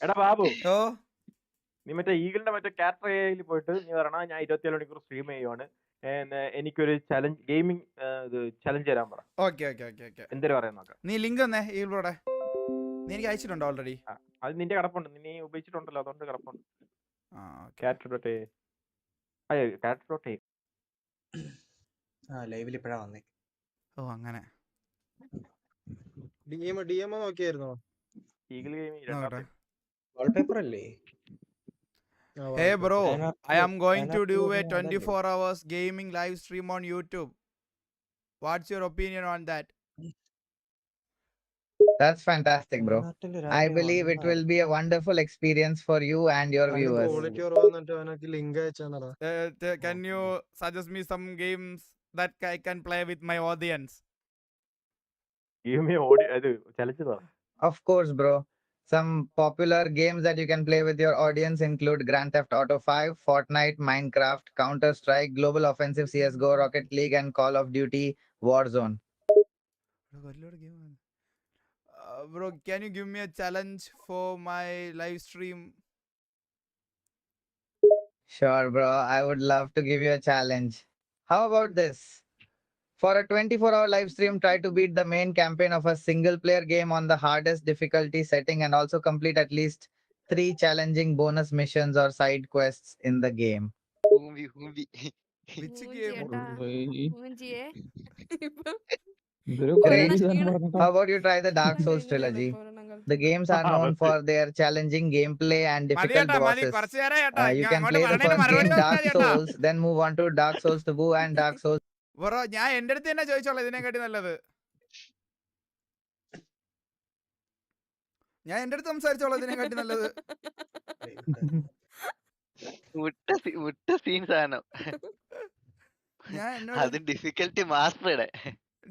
എടാ ബാബു, ഓ നീ മറ്റേ ഈഗിളിന്റെ മറ്റേ ക്യാരക്ടർ പോയിട്ട് നീ പറയണ ഞാൻ 24 മണിക്കൂർ സ്ട്രീം ചെയ്യുവാണ്, എനിക്കൊരു ചലഞ്ച് ഗെയിമിംഗ് ചലഞ്ച് തരാൻ പറ. Okay okay okay okay. എന്തൊരു പറയാൻ നോക്കാം. നീ ലിങ്ക് തന്നെ ഈ ബ്രോടെ നീ എനിക്ക് അയച്ചിട്ടുണ്ടോ ഓൾറെഡി? അത് നിന്റെ കിടപ്പുണ്ട്, നീ ഉപയോഗിച്ചിട്ടുണ്ടല്ലോ, അതുകൊണ്ട് കിടപ്പുണ്ട്. ആ ഓക്കെ. ക്യാരക്ടർ ലൈവിൽ ഇപ്പഴാ വന്നേ. ഓ അങ്ങനെ. DM നോക്കിയായിരുന്നോ? ഈഗിൾ ഗെയിമിംഗ് നോക്കട്ടെ. വാൾപേപ്പർ അല്ലേ? Hey bro, അതിനകത്ത് I am going to do a അതിനകത്ത് 24 hours gaming live stream on YouTube. What's your opinion on that? That's fantastic, bro. അതിനകത്തിന്റെ ഒരു I ആദ്യം believe it will be a wonderful experience for you and your അതിന് viewers. Quality കുറവാന്നിട്ട് അവനക്ക് link അയച്ചാന്നടാ. Can you suggest me some games that I can play with my audience? Challenge പറ. Of course, bro. Some popular games that you can play with your audience include Grand Theft Auto 5, Fortnite, Minecraft, Counter-Strike, Global Offensive CSGO, Rocket League, and Call of Duty Warzone. Bro, can you give me a challenge for my live stream? Sure, bro. I would love to give you a challenge. How about this? For a 24-hour live stream, try to beat the main campaign of a single-player game on the hardest difficulty setting and also complete at least 3 challenging bonus missions or side quests in the game. Which game? Great. How about you try the Dark Souls trilogy? The games are known for their challenging gameplay and difficult bosses. You can play the first game, Dark Souls, then move on to Dark Souls 2 and Dark Souls. Bro, ഞാൻ എന്റെ അടുത്ത് തന്നെ ചോദിച്ചോളാം ഇതിനെക്കാട്ടി നല്ലത്. ഞാൻ എന്റെ അടുത്ത് സംസാരിച്ചോളാം ഇതിനെക്കാട്ടി നല്ലത്.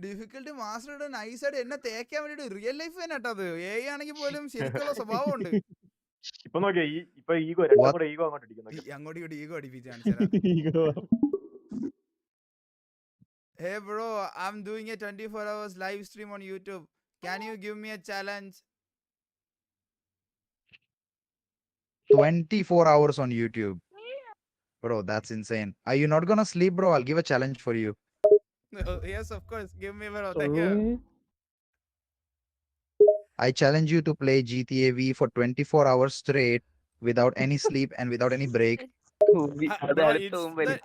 Difficulty master നൈസായിട്ട് എന്നെ തേക്കാൻ വേണ്ടിട്ട് റിയൽ ലൈഫ് തന്നെ കേട്ടത്. ആണെങ്കിൽ പോലും ശരിക്കുള്ള സ്വഭാവം ഉണ്ട്. ഇപ്പൊ നോക്കിയാ ഇപ്പൊ ഈഗോ അങ്ങോട്ട് അങ്ങോട്ട് ego അടിപ്പിച്ചാണ്. Hey bro, I'm doing a 24 hours live stream on YouTube. Can you give me a challenge? 24 hours on YouTube. Bro, that's insane. Are you not gonna sleep, bro? I'll give a challenge for you. Yes, of course. Give me, bro. Thank you. I challenge you to play GTA V for 24 hours straight without any sleep and without any break. Bro,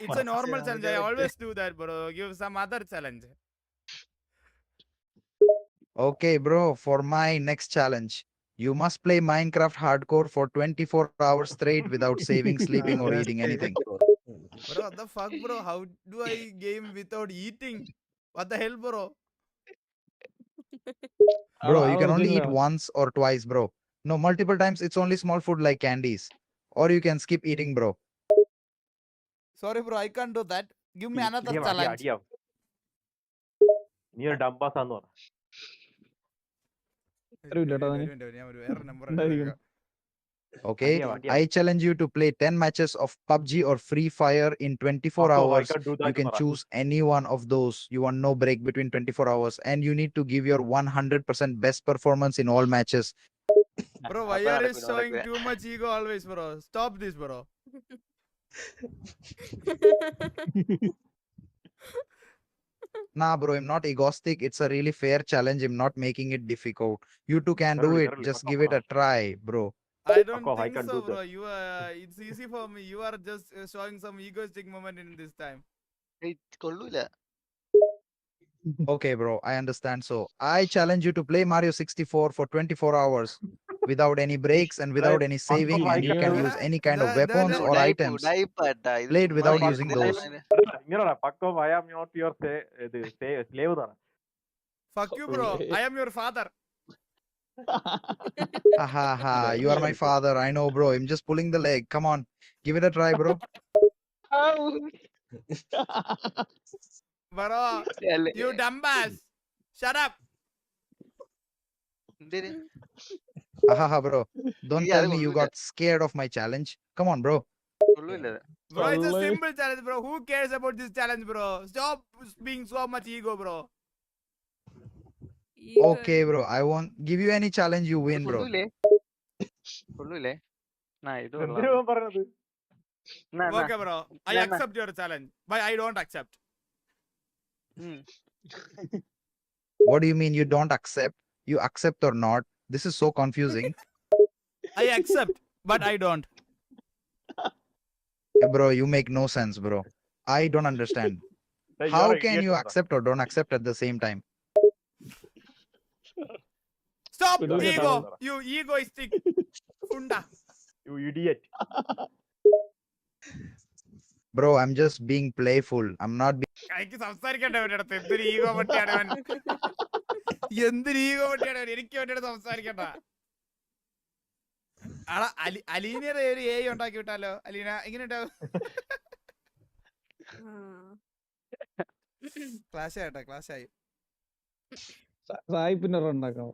it's a normal challenge. I always do that, bro. Give some other challenge. Okay, bro, for my next challenge, you must play Minecraft hardcore for 24 hours straight without saving, sleeping, or eating anything. Bro, what the fuck, bro? How do I game without eating? What the hell, bro? Bro, you can only eat once or twice, bro. No, multiple times. It's only small food like candies. Or you can skip eating, bro. Sorry, bro. I can't do that. Give me another challenge. നീ ഒരു ഡംബാസാന്ന് പറ. Okay, I challenge you to play 10 matches of PUBG or Free Fire in 24 hours. You can choose any one of those. You want no break between 24 hours and you need to give your 100% best performance in all matches. Bro, why are you showing too much ego always, bro? Stop this, bro. Nah, bro, I'm not egoistic. It's a really fair challenge. I'm not making it difficult. You two can do it. Just give it a try, bro. I don't think so, bro. It's easy for me. You are just showing some egoistic moment in this time. Okay, bro, I understand. So I challenge you to play Mario 64 for 24 hours without any breaks and without any saving, and you can use any kind of weapons or items. Play it without using those. ഇങ്ങനെടാ പക്കോ I am not your slave എന്നാണ്. Fuck you, bro. I am your father. Ha ha, you are my father. I know, bro. I'm just pulling the leg. Come on, give it a try, bro. Bro, you dumbass. Shut up. Ha, bro. Don't tell me you got scared of my challenge. Come on, bro. Bro, it's a simple challenge, bro. Who cares about this challenge, bro? Stop being so much ego, bro. Okay, bro. I won't give you any challenge. You win, bro. കൊള്ളൂലേ? ഇത് എന്തിനാ ഇവൻ പറഞ്ഞത്? Okay, bro. I accept your challenge, but I don't accept. What do you mean you don't accept? You accept or not? This is so confusing. I accept, but I don't. Bro, you make no sense, bro. I don't understand. Hey, How you're an can idiot, you brother. accept or don't accept at the same time? Stop, Don't get ego. down, You egoistic. Funda. You idiot. Bro, I'm just being playful. I'm not being. എനിക്ക് സംസാരിക്കട്ടെ അവന്റെ അടുത്ത്. എന്തൊരു ego പട്ടിയാണ് അവൻ. എന്തൊരു ego പട്ടിയാണ് അവൻ. എനിക്ക് അവന്റെ അടുത്ത് സംസാരിക്കട്ട. ആടാ അലീനയുടെ ഒരു എ ഉണ്ടാക്കി വിട്ടാലോ? അലീന എങ്ങനെ ഉണ്ടാവും? ക്ലാസ് ആയിട്ടെ, ക്ലാസ് ആയി. സായിപ്പിന്റെ ഉണ്ടാക്കാം.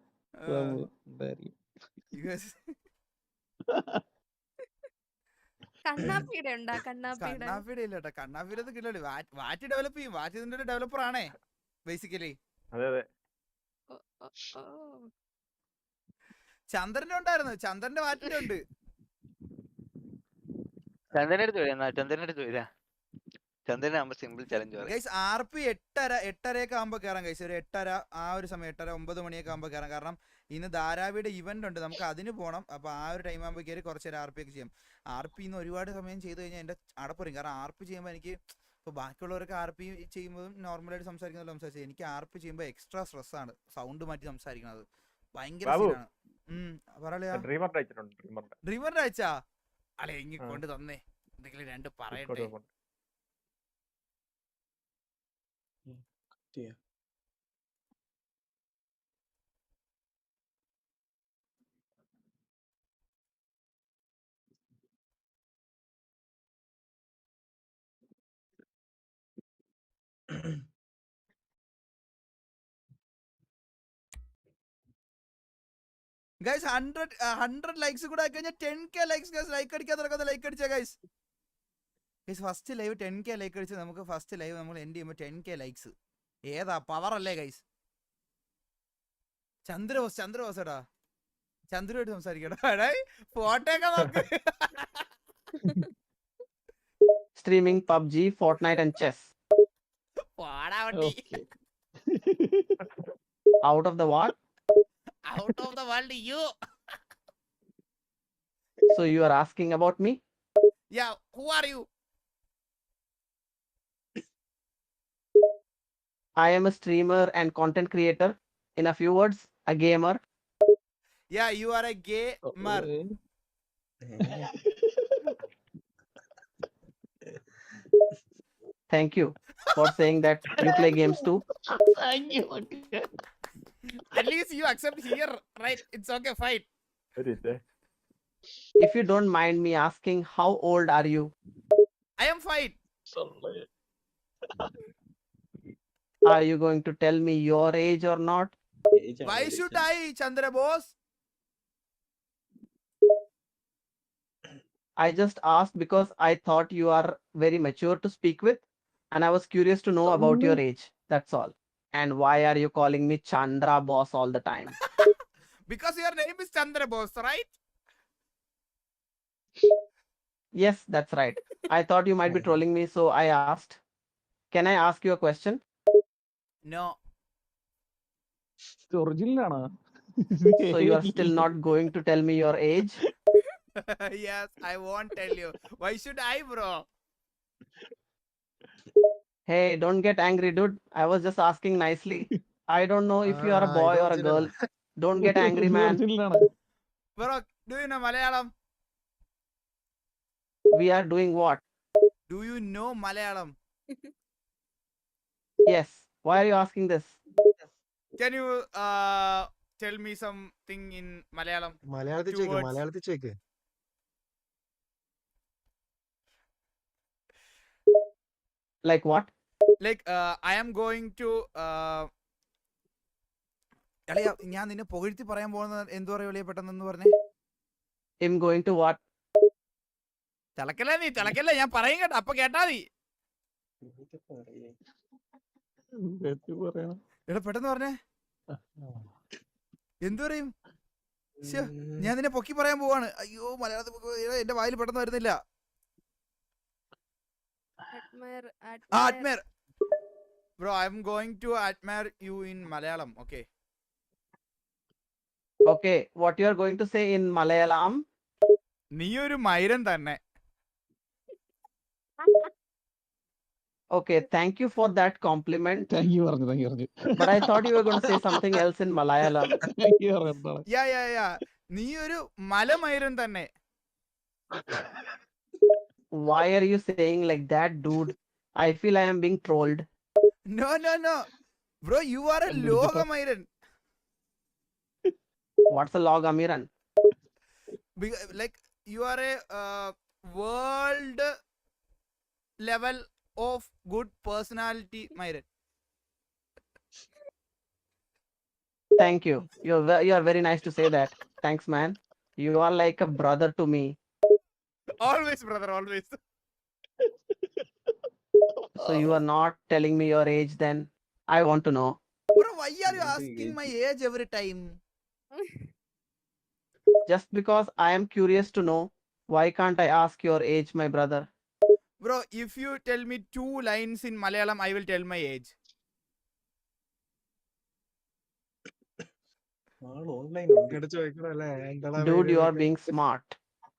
കണ്ണാപ്പിയുടെ ഉണ്ടാ കണ്ണാപ്പിയുടെ കണ്ണാപ്പിയുടെ ഇല്ല കേട്ടോ. കണ്ണാപ്പിയുടെ ഇത് കിട്ടില്ല. വാറ്റ് ഡെവലപ്പ് ചെയ്യും. വാറ്റ് ഇതിന്റെ ഒരു ഡെവലപ്പർ ആണേ ബേസിക്കലി. അതെ അതെ. ഓ, ഓ, ഓ. ചന്ദ്രന്റെ ഉണ്ടായിരുന്നു. ചന്ദ്രന്റെ വാറ്റിന്റെ ഉണ്ട്. ചന്ദ്രന്റെ അടുത്ത് വരാ. ചന്ദ്രനാകുമ്പോ സിമ്പിൾ ചലഞ്ച് പറയാം. ഗൈസ് RP 8:30 ആകുമ്പോ കയറാം ഗൈസ്. ഒരു 8:30 ആ ഒരു സമയം 8:30 9 മണിയൊക്കെ ആകുമ്പോ കയറാം. കാരണം ഇന്ന് ധാരാവിയുടെ ഇവന്റ് ഉണ്ട്, നമുക്ക് അതിന് പോകണം. അപ്പൊ ആ ഒരു ടൈം ആകുമ്പോൾ കയറി കുറച്ച് നേരം RP ഒക്കെ ചെയ്യാം. RP ഇന്ന് ഒരുപാട് സമയം ചെയ്ത് കഴിഞ്ഞാൽ എന്റെ അടപ്പറയും. കാരണം RP ചെയ്യുമ്പോൾ എനിക്ക് ഇപ്പൊ ബാക്കിയുള്ളവരൊക്കെ RP ചെയ്യുമ്പോഴും നോർമലായിട്ട് സംസാരിക്കുന്നത് സംസാരിച്ചത്, എനിക്ക് RP ചെയ്യുമ്പോൾ എക്സ്ട്രാ സ്ട്രെസ് ആണ് സൗണ്ട് മാറ്റി സംസാരിക്കുന്നത്. ഭയങ്കര സീനാണ്. പറയാ ഡ്രീമറിന്റെ അയച്ചാ അല്ലെ ഇങ്ങ കൊണ്ട് തന്നേ എന്തെങ്കിലും രണ്ട് പറയട്ടെ. ഗൈസ് 100 ലൈക്സ് കൂടെ ആയി കഴിഞ്ഞാൽ 10K ലൈക്സ്. ഗൈസ് ലൈക്ക് അടിക്കാത്ത ലൈക്ക് അടിച്ച guys. Guys first live 10K like അടിച്ച് നമുക്ക് ഫസ്റ്റ് ലൈവ് നമ്മൾ എൻഡ് ചെയ്യുമ്പോൾ 10K ലൈക്സ്. ഏതാ പവർ അല്ലേ ഗൈസ്? ചന്ദ്രബോസ് എടാ, ചന്ദ്രമായിട്ട് സംസാരിക്കടാ. ഫോട്ടോയൊക്കെ നോക്ക്. Streaming PUBG, Fortnite and chess. പാടാ വണ്ടി. Out of the what? Out of the world you. So you are asking about me? Yeah, who are you? I am a streamer and content creator. In a few words, a gamer. Yeah, you are a gamer. Thank you for saying that you play games too. At least you accept here, right? It's okay, fine. If you don't mind me asking, how old are you? I am fine. Are you going to tell me your age or not? Why should I, Chandra boss? I just asked because I thought you are very mature to speak with, and I was curious to know about your age. That's all. And why are you calling me Chandra boss all the time? Because your name is Chandra boss, right? Yes, that's right. I thought you might be trolling me, so I asked. Can I ask you a question? No. So you are still not going to tell me your age? Yes, I won't tell you. Why should I, bro? Hey, don't get angry, dude. I was just asking nicely. I don't know if you are a boy or a girl. Don't get angry, man. Bro, do you know Malayalam? We are doing what? Do you know Malayalam? Yes. Why are you asking this? Can you tell me something in Malayalam? മലയാളത്തിൽ Two ചോദിക്ക്, words. മലയാളത്തിൽ ചോദിക്ക്. Like what? Like, I am going to. അളിയാ, ഞാൻ നിന്നെ പുകഴ്ത്തി പറയാൻ പോകുന്നത് എന്തു പറയും എളിയ പെട്ടെന്ന് പറഞ്ഞേ. I'm going to what? തിളക്കല്ലേ ഞാൻ പറയും കേട്ടോ, അപ്പൊ കേട്ടാ മതി. എടാ പെട്ടെന്ന് പറഞ്ഞേ. എന്തു പറയും? ശ്ശെ, ഞാൻ നിന്നെ പൊക്കി പറയാൻ പോവാണ്. അയ്യോ മലയാളത്തിൽ എന്റെ വായിൽ പെട്ടെന്ന് വരുന്നില്ല. Admire, Admire. Bro, I'm going to admire you in Malayalam. Okay. Okay, what you are going to say in Malayalam? നീ ഒരു മൈരൻ തന്നെ. Okay, thank you for that compliment. Thank you പറഞ്ഞു. But I thought you were going to say something else in Malayalam. Thank you പറഞ്ഞു. യാ നീ ഒരു മലമൈരൻ തന്നെ. Why are you saying like that, dude? I feel I am being trolled. No. Bro, you are a ലോകമൈരൻ. What's a log Amiran? Like you are a world level of good personality മൈരൻ. Thank you. You are very nice to say that. Thanks, man. You are like a brother to me. Always brother, always. So you are not telling me your age then? I want to know. Bro, why are you asking my age every time? Just because I am curious to know, why can't I ask your age, my brother? Bro, if you tell me 2 lines in Malayalam, I will tell my age. ഇങ്ങോട്ട് ചോദിക്കണല്ലേ എന്താടാ Dude, പേര് you are എന്നൊക്കെ. being smart.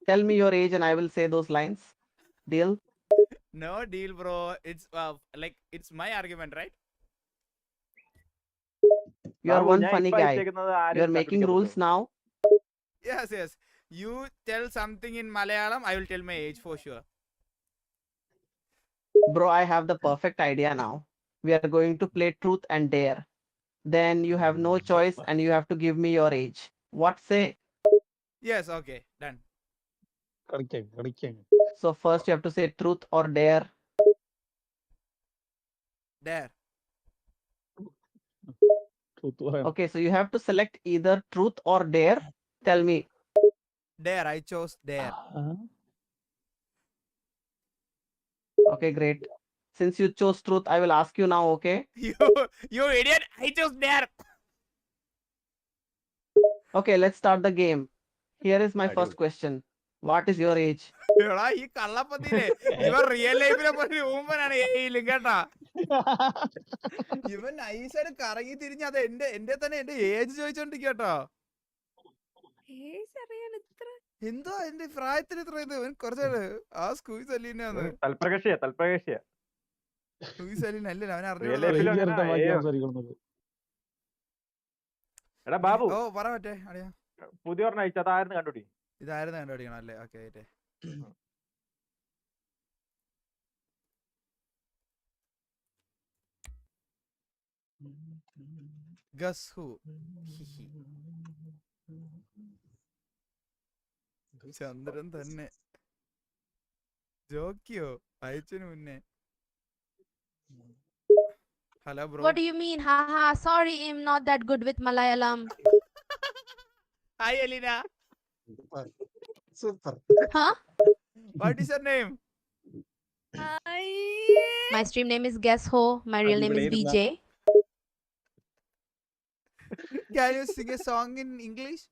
Tell me your age and I will say those lines. Deal? No deal, bro. It's like it's my argument, right? You are one funny guy. You are making rules now. Yes. You tell something in Malayalam, I will tell my age for sure. Bro, I have the perfect idea now. We are going to play truth and dare. Then you have no choice and you have to give me your age. What say? Yes, okay, done. കളിക്കാം. So first you have to say truth or dare. Dare. Okay, so you have to select either truth or dare. Tell me. Dare, I chose dare. Okay, great. Since you chose truth, I will ask you now, okay? You idiot, I chose dare. Okay, let's start the game. Here is my first question. What is your age? എടാ ഈ കള്ളപ്പത്തിയില്ലേ ഇവൻ real ലൈഫിനെ പോലെ ഊമ്പനാണ് ഏയിലും കേട്ടാ. ഇവൻ നൈസായിട്ട് കറങ്ങി തിരിഞ്ഞ് അത് എന്റെ തന്നെ എന്റെ ഏജ് ചോദിച്ചോണ്ടിരിക്കട്ടോ. Age അറിയാൻ ഇത്ര എന്തോ എന്റെ പ്രായത്തിന് ഇത്ര ഇത് ഇവൻ കുറച്ചാണ് ആ സ്കൂയിസ് അലീനാന്ന്. തൽപ്രകശിയ സ്കൂയിസ് അലീന അല്ലേ അവൻ Real life ല് അറിഞ്ഞു. അങ്ങനെ എടാ ബാബു ഓ പറ പറ്റേ അറിയാ. പുതിയ ഒരെണ്ണം അയച്ചു, അതായിരുന്നു കണ്ടുപിടി. ഇതായിരുന്നു കണ്ടുപിടിക്കണം അല്ലേ? ഓക്കെ ആയിട്ടേ. Guess who? ചന്ദ്രൻ തന്നെ. ജോക്കിയോ അയച്ചതിന് മുന്നേ. Hello bro. What do you mean? Haha, sorry, I'm not that good with Malayalam. Hi Elena. Super. Huh? What is your name? Hi. My stream name is Guess Ho. My real name is BJ. Can you sing a song in English?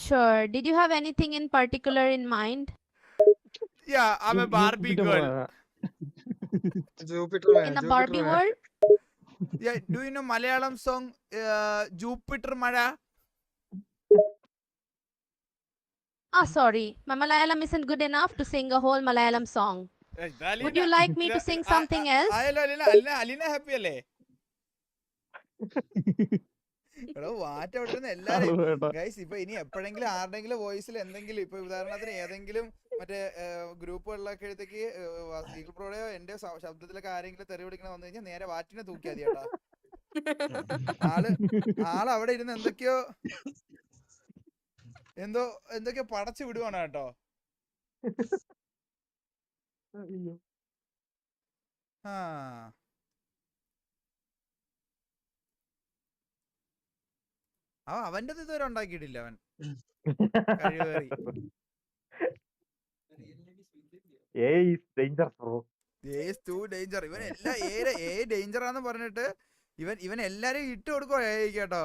Sure. Did you have anything in particular in mind? Yeah, I'm a Barbie girl. Jupiter man. In a Barbie world? Yeah, do you know Malayalam song Jupiter Mada? Sorry. My Malayalam isn't good enough to sing a whole Malayalam song. Would you like me to sing something else? Aleena happy അല്ലേ? എടോ വാറ്റ് അവിടെ ഇരുന്ന് എല്ലാരും guys ഇപ്പൊ ഇനി എപ്പോഴെങ്കിലും ആരുടെങ്കിലും വോയിസിൽ എന്തെങ്കിലും ഇപ്പൊ ഉദാഹരണത്തിന് ഏതെങ്കിലും മറ്റേ ഗ്രൂപ്പുകളിലൊക്കെ എഴുത്തേക്ക് ഈഗിൾ പ്രോയുടെയോ എന്റെ ശബ്ദത്തിലൊക്കെ ആരെങ്കിലും തെറി പിടിക്കണ വന്നു കഴിഞ്ഞാൽ നേരെ വാറ്റിനെ തൂക്കിയാ മതി കേട്ടാ. ആള് അവിടെ ഇരുന്ന് എന്തൊക്കെയോ പടച്ചു വിടുവാണ് കേട്ടോ. ആ അവന്റെ ഇതുവരെ ഉണ്ടാക്കിയിട്ടില്ല അവൻ. കഴിവേറി. ഇവൻ എല്ലാ ഡേഞ്ചർ ആന്ന് പറഞ്ഞിട്ട് ഇവൻ എല്ലാരും ഇട്ട് കൊടുക്കുക കേട്ടോ.